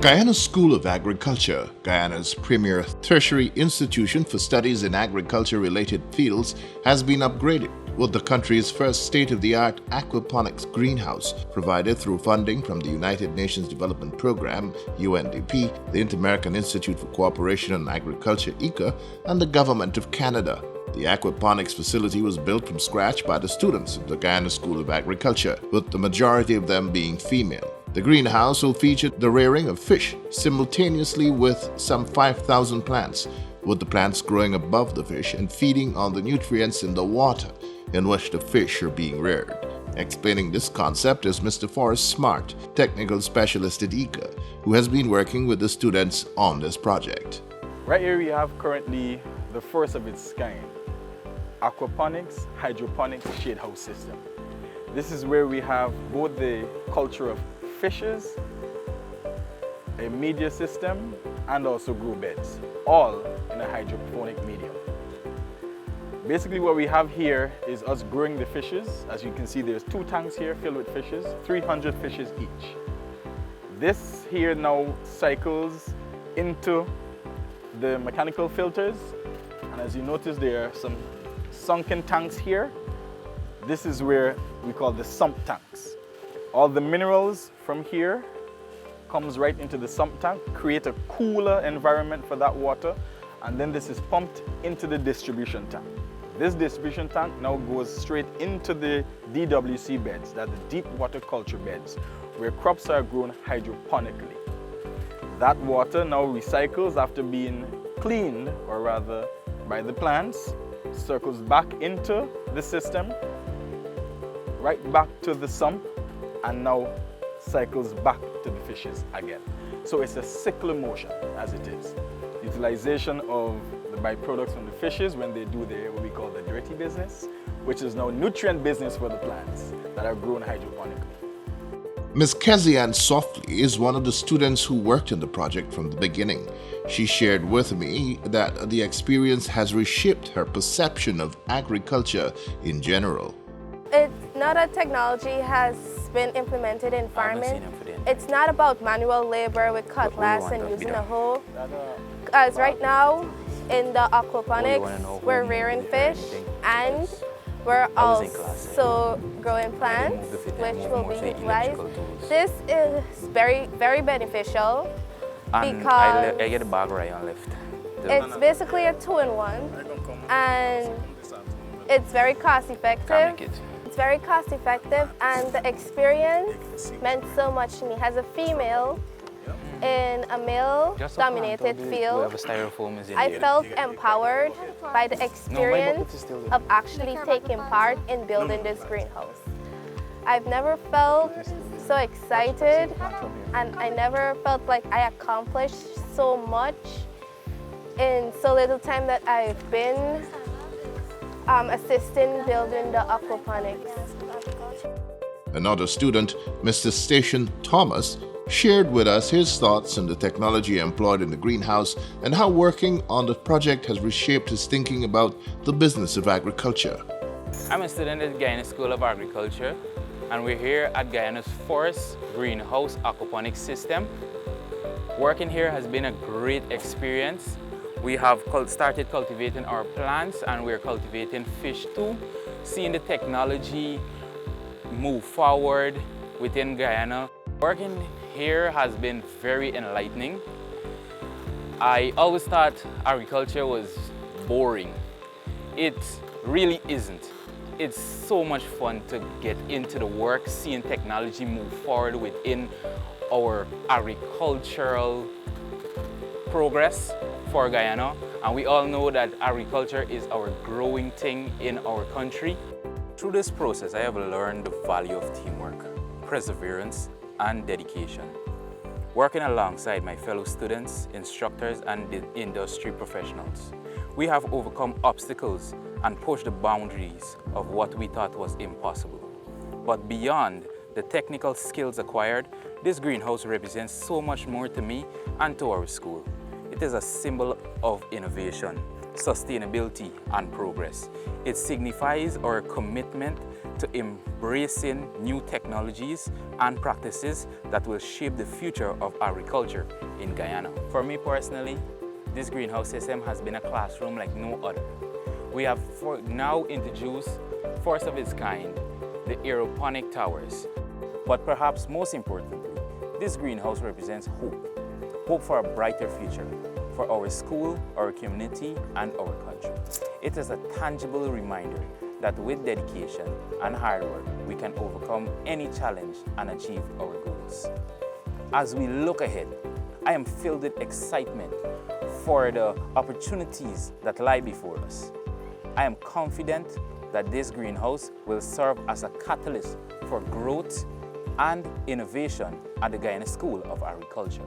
Guyana School of Agriculture, Guyana's premier tertiary institution for studies in agriculture-related fields, has been upgraded with the country's first state-of-the-art aquaponics greenhouse, provided through funding from the United Nations Development Programme, UNDP, the Inter-American Institute for Cooperation on Agriculture, ICA, and the Government of Canada. The aquaponics facility was built from scratch by the students of the Guyana School of Agriculture, with the majority of them being female. The greenhouse will feature the rearing of fish simultaneously with some 5,000 plants, with the plants growing above the fish and feeding on the nutrients in the water in which the fish are being reared. Explaining this concept is Mr. Forrest Smart, technical specialist at ICA, who has been working with the students on this project. Right here we have currently the first of its kind, aquaponics, hydroponics shade house system. This is where we have both the culture of fishes, a media system, and also grow beds, all in a hydroponic medium. Basically what we have here is us growing the fishes. As you can see, there's 2 tanks here filled with fishes, 300 fishes each. This here now cycles into the mechanical filters, and as you notice, there are some sunken tanks here. This is where we call the sump tanks. All the minerals from here comes right into the sump tank, create a cooler environment for that water, and then this is pumped into the distribution tank. This distribution tank now goes straight into the DWC beds, that the deep water culture beds, where crops are grown hydroponically. That water now recycles after being cleaned, or rather by the plants, circles back into the system, right back to the sump, and now cycles back to the fishes again. So it's a circular motion, as it is. Utilization of the byproducts from the fishes when they do their, what we call the dirty business, which is now nutrient business for the plants that are grown hydroponically. Ms. Kezianne Softly is one of the students who worked on the project from the beginning. She shared with me that the experience has reshaped her perception of agriculture in general. It's now that technology has been implemented in farming, it's not about manual labor with cutlass and using a hoe. As right now in the aquaponics, we're rearing fish and we're also growing plants, which will be utilized. This is very, very beneficial because I get a bag right on left. It's basically a 2-in-1, and it's very cost effective. It's very cost effective, and the experience meant so much to me. As a female in a male-dominated field, I felt empowered by the experience of actually taking part in building this greenhouse. I've never felt so excited, and I never felt like I accomplished so much in so little time that I've been assisting building the aquaponics. Another student, Mr. Station Thomas, shared with us his thoughts on the technology employed in the greenhouse and how working on the project has reshaped his thinking about the business of agriculture. I'm a student at Guyana School of Agriculture, and we're here at Guyana's first greenhouse aquaponics system. Working here has been a great experience. We have started cultivating our plants, and we're cultivating fish too. Seeing the technology move forward within Guyana. Working here has been very enlightening. I always thought agriculture was boring. It really isn't. It's so much fun to get into the work, seeing technology move forward within our agricultural progress for Guyana. And we all know that agriculture is our growing thing in our country. Through this process, I have learned the value of teamwork, perseverance, and dedication. Working alongside my fellow students, instructors, and the industry professionals, we have overcome obstacles and pushed the boundaries of what we thought was impossible. But beyond the technical skills acquired, this greenhouse represents so much more to me and to our school. It is a symbol of innovation, sustainability, and progress. It signifies our commitment to embracing new technologies and practices that will shape the future of agriculture in Guyana. For me personally, this greenhouse system has been a classroom like no other. We have now introduced, first of its kind, the aeroponic towers. But perhaps most importantly, this greenhouse represents hope. Hope for a brighter future for our school, our community, and our country. It is a tangible reminder that with dedication and hard work, we can overcome any challenge and achieve our goals. As we look ahead, I am filled with excitement for the opportunities that lie before us. I am confident that this greenhouse will serve as a catalyst for growth and innovation at the Guyana School of Agriculture.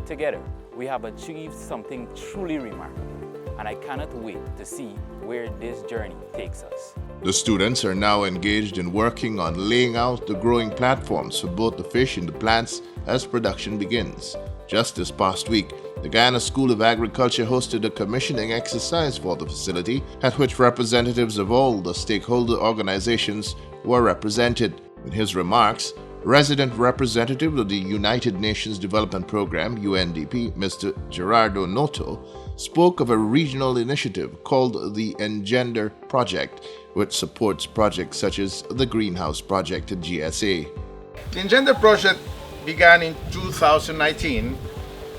Together, we have achieved something truly remarkable, and I cannot wait to see where this journey takes us. The students are now engaged in working on laying out the growing platforms for both the fish and the plants as production begins. Just this past week, the Guyana School of Agriculture hosted a commissioning exercise for the facility, at which representatives of all the stakeholder organizations were represented. In his remarks, Resident Representative of the United Nations Development Program, UNDP, Mr. Gerardo Noto, spoke of a regional initiative called the Engender Project, which supports projects such as the Greenhouse Project at GSA. The Engender Project began in 2019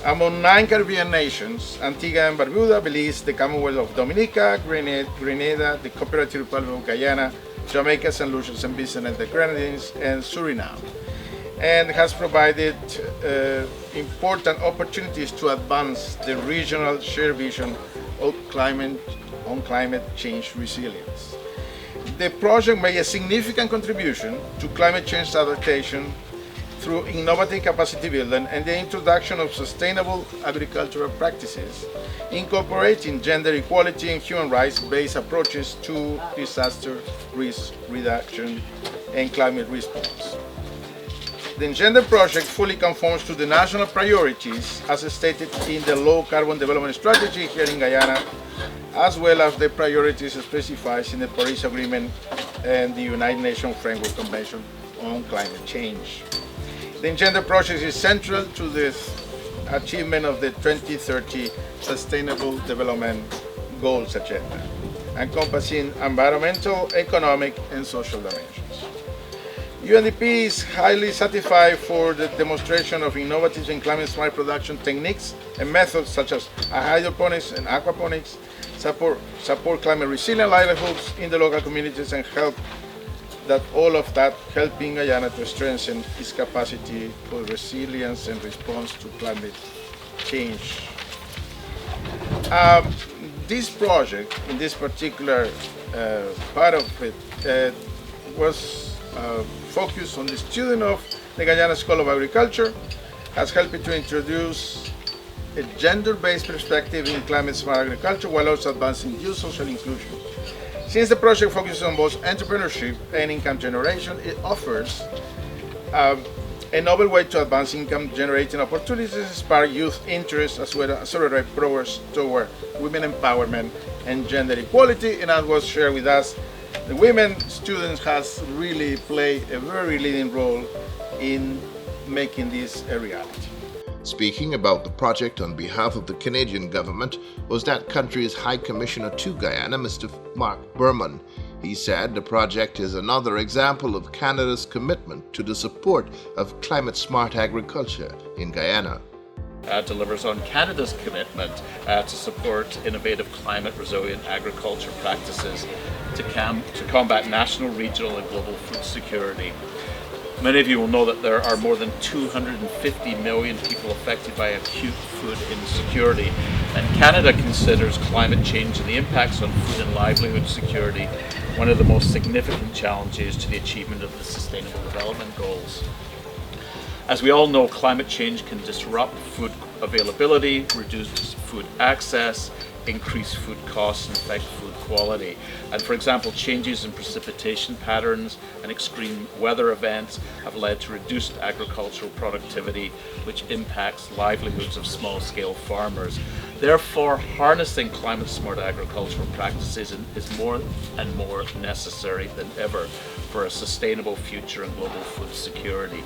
among 9 Caribbean nations: Antigua and Barbuda, Belize, the Commonwealth of Dominica, Grenada, the Cooperative Republic of Guyana, Jamaica, St. Lucia, St. Vincent and the Grenadines, and Suriname, and has provided important opportunities to advance the regional shared vision of climate change resilience. The project made a significant contribution to climate change adaptation through innovative capacity building and the introduction of sustainable agricultural practices, incorporating gender equality and human rights-based approaches to disaster risk reduction and climate response. The Engender Project fully conforms to the national priorities as stated in the Low Carbon Development Strategy here in Guyana, as well as the priorities specified in the Paris Agreement and the United Nations Framework Convention on Climate Change. The Engender Project is central to the achievement of the 2030 Sustainable Development Goals Agenda, encompassing environmental, economic, and social dimensions. UNDP is highly satisfied for the demonstration of innovative and climate-smart production techniques and methods such as hydroponics and aquaponics, support climate-resilient livelihoods in the local communities, and all of that helping Guyana to strengthen its capacity for resilience and response to climate change. This project, in this particular part of it, was focused on the student of the Guyana School of Agriculture, has helped to introduce a gender-based perspective in climate-smart agriculture while also advancing youth social inclusion. Since the project focuses on both entrepreneurship and income generation, it offers a novel way to advance income-generating opportunities, spark youth interest, as well as accelerate progress toward women empowerment and gender equality. And as was shared with us, the women students has really played a very leading role in making this a reality. Speaking about the project on behalf of the Canadian government was that country's High Commissioner to Guyana, Mr. Mark Berman. He said the project is another example of Canada's commitment to the support of climate-smart agriculture in Guyana. Delivers on Canada's commitment to support innovative climate-resilient agriculture practices to combat national, regional and global food security. Many of you will know that there are more than 250 million people affected by acute food insecurity, and Canada considers climate change and the impacts on food and livelihood security one of the most significant challenges to the achievement of the Sustainable Development Goals. As we all know, climate change can disrupt food availability, reduce food access, increase food costs, and affect food quality. And for example, changes in precipitation patterns and extreme weather events have led to reduced agricultural productivity, which impacts livelihoods of small-scale farmers. Therefore, harnessing climate-smart agricultural practices is more and more necessary than ever for a sustainable future and global food security.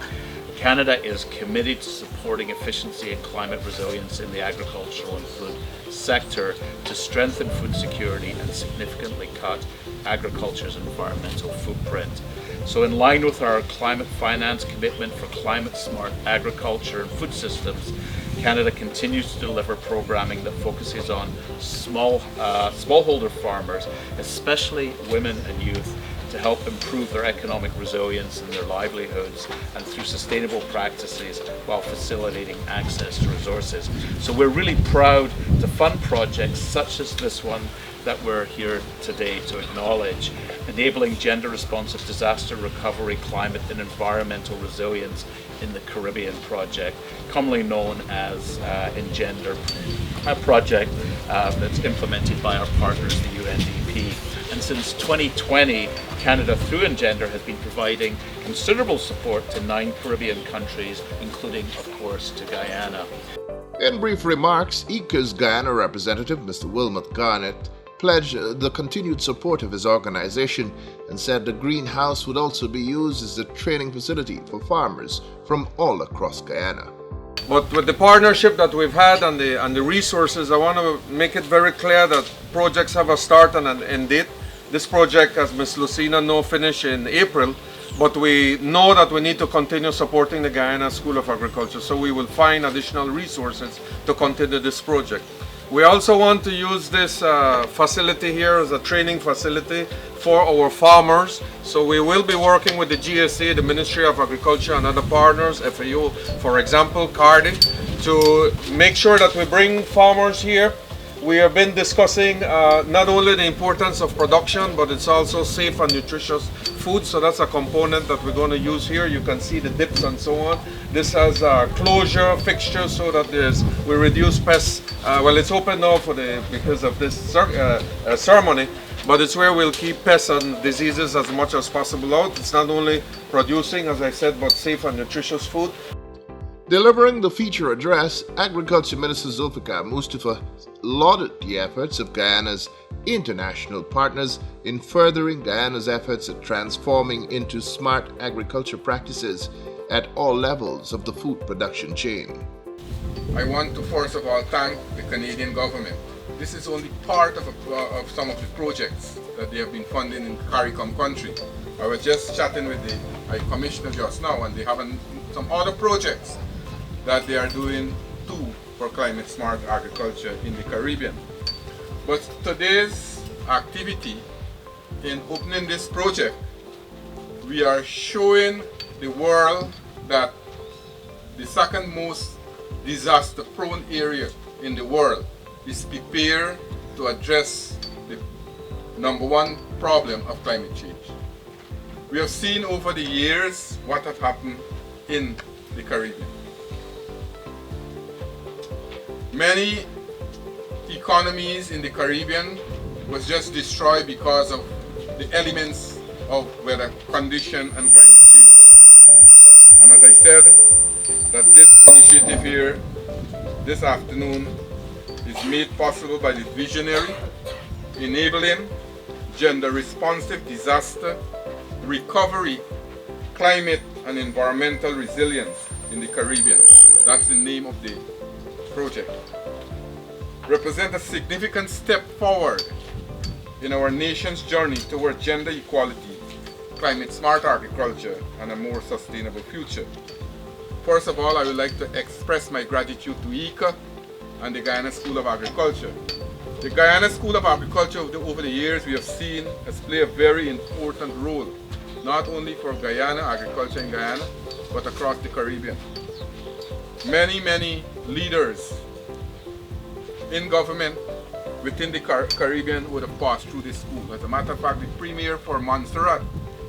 Canada is committed to supporting efficiency and climate resilience in the agricultural and food sector to strengthen food security and significantly cut agriculture's environmental footprint. So in line with our climate finance commitment for climate-smart agriculture and food systems, Canada continues to deliver programming that focuses on smallholder farmers, especially women and youth, to help improve their economic resilience and their livelihoods, and through sustainable practices while facilitating access to resources. So we're really proud to fund projects such as this one that we're here today to acknowledge, enabling gender-responsive disaster recovery, climate and environmental resilience in the Caribbean project, commonly known as Engender, a project that's implemented by our partners, the UNDP. And since 2020, Canada, through Engender, has been providing considerable support to 9 Caribbean countries, including, of course, to Guyana. In brief remarks, ECA's Guyana representative, Mr. Wilmot Garnett, pledged the continued support of his organization and said the greenhouse would also be used as a training facility for farmers from all across Guyana. But with the partnership that we've had and the resources, I want to make it very clear that projects have a start and an end date. This project, as Ms. Lucina know, finished in April, but we know that we need to continue supporting the Guyana School of Agriculture, so we will find additional resources to continue this project. We also want to use this facility here as a training facility for our farmers. So we will be working with the GSA, the Ministry of Agriculture and other partners, FAO, for example, CARDI, to make sure that we bring farmers here. We have been discussing not only the importance of production, but it's also safe and nutritious food. So that's a component that we're going to use here. You can see the dips and so on. This has a closure fixture so that we reduce pests. Well, it's open now because of this ceremony, but it's where we'll keep pests and diseases as much as possible out. It's not only producing, as I said, but safe and nutritious food. Delivering the feature address, Agriculture Minister Zulfikar Mustafa lauded the efforts of Guyana's international partners in furthering Guyana's efforts at transforming into smart agriculture practices at all levels of the food production chain. I want to first of all thank the Canadian government. This is only part of some of the projects that they have been funding in CARICOM country. I was just chatting with the High Commissioner just now, and they have some other projects that they are doing too for climate smart agriculture in the Caribbean. But today's activity in opening this project, we are showing the world that the second most disaster prone area in the world is prepared to address the #1 problem of climate change. We have seen over the years what has happened in the Caribbean. Many economies in the Caribbean was just destroyed because of the elements of weather condition and climate change. And as I said, that this initiative here this afternoon is made possible by the visionary, enabling gender-responsive disaster recovery, climate and environmental resilience in the Caribbean. That's the name of the project. Represent a significant step forward in our nation's journey toward gender equality, climate smart agriculture and a more sustainable future. First of all, I would like to express my gratitude to ICA and the Guyana School of Agriculture. The Guyana School of Agriculture over the years we have seen has played a very important role, not only for Guyana, agriculture in Guyana, but across the Caribbean. Many leaders in government within the Caribbean would have passed through this school. As a matter of fact, the Premier for Montserrat,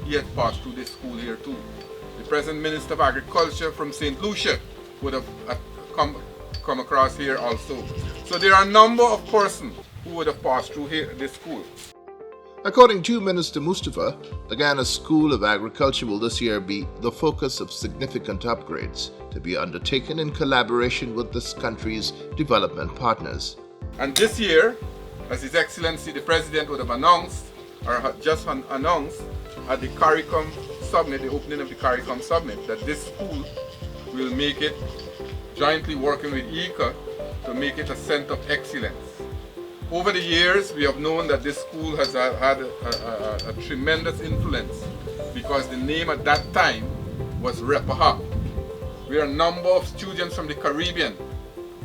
he had passed through this school here too. The present Minister of Agriculture from St. Lucia would have come across here also. So there are a number of persons who would have passed through here, this school. According to Minister Mustafa, the Guyana School of Agriculture will this year be the focus of significant upgrades to be undertaken in collaboration with this country's development partners. And this year, as His Excellency the President would have announced, or had just announced at the CARICOM Summit, the opening of the CARICOM Summit, that this school will make it, jointly working with ICA, to make it a center of excellence. Over the years, we have known that this school has had a tremendous influence because the name at that time was Repaha, where a number of students from the Caribbean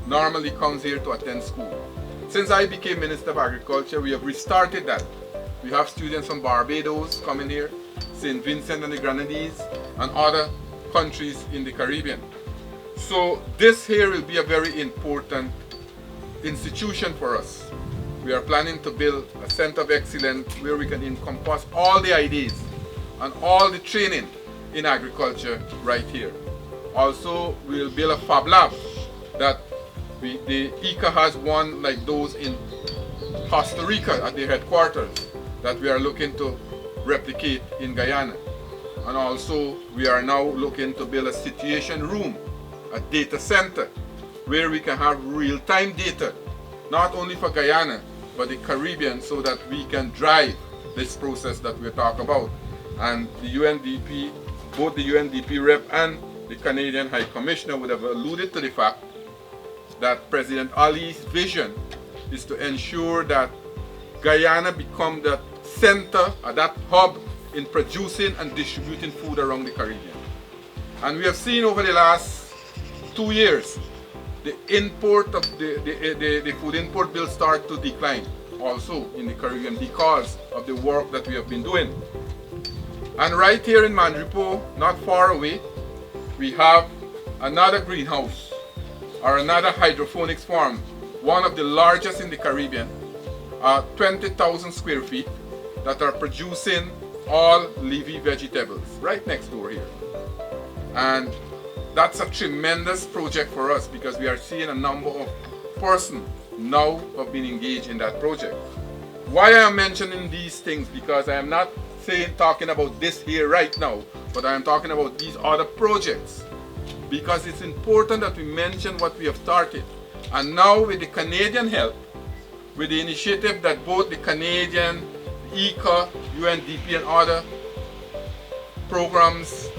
normally comes here to attend school. Since I became Minister of Agriculture, we have restarted that. We have students from Barbados coming here, St. Vincent and the Grenadines, and other countries in the Caribbean. So this here will be a very important institution for us. We are planning to build a center of excellence where we can encompass all the ideas and all the training in agriculture right here. Also, we will build a Fab Lab that the ICA has one like those in Costa Rica at their headquarters that we are looking to replicate in Guyana. And also, we are now looking to build a situation room, a data center, where we can have real-time data, not only for Guyana, but the Caribbean, so that we can drive this process that we're talking about. And the UNDP, both the UNDP rep and the Canadian High Commissioner would have alluded to the fact that President Ali's vision is to ensure that Guyana become that center, or that hub in producing and distributing food around the Caribbean. And we have seen over the last 2 years, the import of the food import bill start to decline also in the Caribbean because of the work that we have been doing. And right here in Mandripo, not far away, we have another greenhouse or another hydroponics farm, one of the largest in the Caribbean, 20,000 square feet, that are producing all leafy vegetables right next door here. And that's a tremendous project for us because we are seeing a number of persons now have been engaged in that project. Why I am mentioning these things, because I am not talking about this here right now, but I am talking about these other projects, because it's important that we mention what we have started. And now with the Canadian help, with the initiative that both the Canadian, ICA, UNDP and other programs,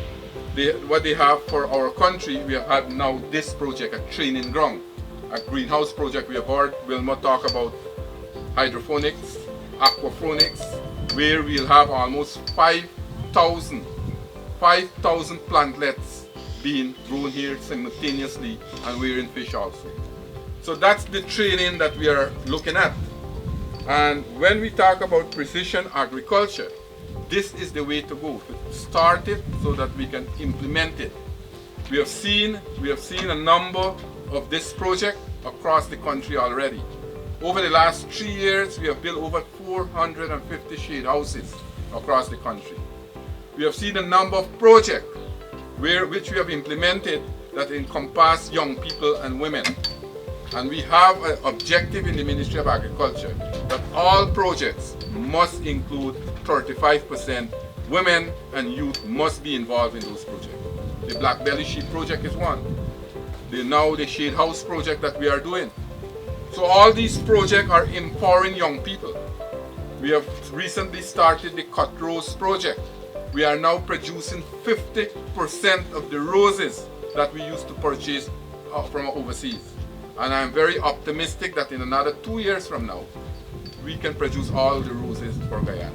what they have for our country, we have had now this project, a training ground, a greenhouse project. We have heard Wilma talk about hydroponics, aquaponics, where we'll have almost 5,000 plantlets being grown here simultaneously, and rearing fish also. So that's the training that we are looking at. And when we talk about precision agriculture, this is the way to go. Start it so that we can implement it. We have seen a number of this project across the country already. Over the last 3 years, we have built over 450 shade houses across the country. We have seen a number of projects which we have implemented that encompass young people and women. And we have an objective in the Ministry of Agriculture that all projects must include 35% women and youth must be involved in those projects. The Black Belly Sheep project is one. Now the Shade House project that we are doing. So all these projects are empowering young people. We have recently started the Cut Rose project. We are now producing 50% of the roses that we used to purchase from overseas. And I'm very optimistic that in another 2 years from now, we can produce all the roses for Guyana.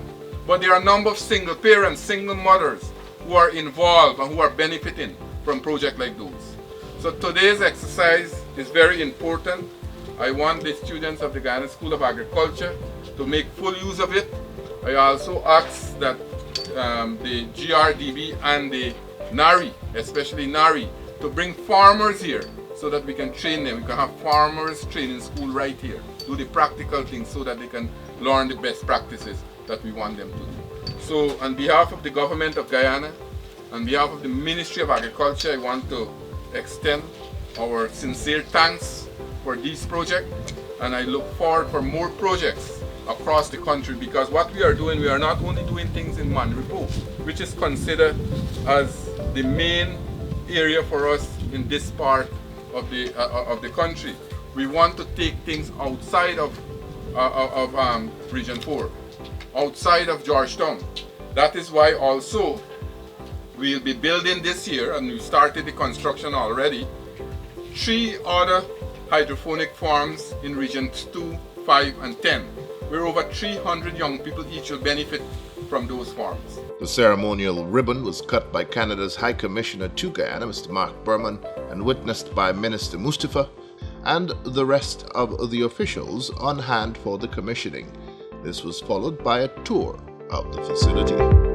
But there are a number of single parents, single mothers who are involved and who are benefiting from projects like those. So today's exercise is very important. I want the students of the Guyana School of Agriculture to make full use of it. I also ask that the GRDB and the NARI, especially NARI, to bring farmers here so that we can train them. We can have farmers training school right here, do the practical things so that they can learn the best practices that we want them to do. So on behalf of the government of Guyana, on behalf of the Ministry of Agriculture, I want to extend our sincere thanks for this project, and I look forward for more projects across the country, because what we are doing, we are not only doing things in Mandripo, which is considered as the main area for us in this part of the country. we want to take things outside of Region 4, outside of Georgetown. That is why also we'll be building this year, and we started the construction already, 3 other hydroponic farms in Regions 2, 5, and 10, where over 300 young people each will benefit from those farms. The ceremonial ribbon was cut by Canada's High Commissioner to Guyana, Mr. Mark Berman, and witnessed by Minister Mustafa and the rest of the officials on hand for the commissioning. This was followed by a tour of the facility.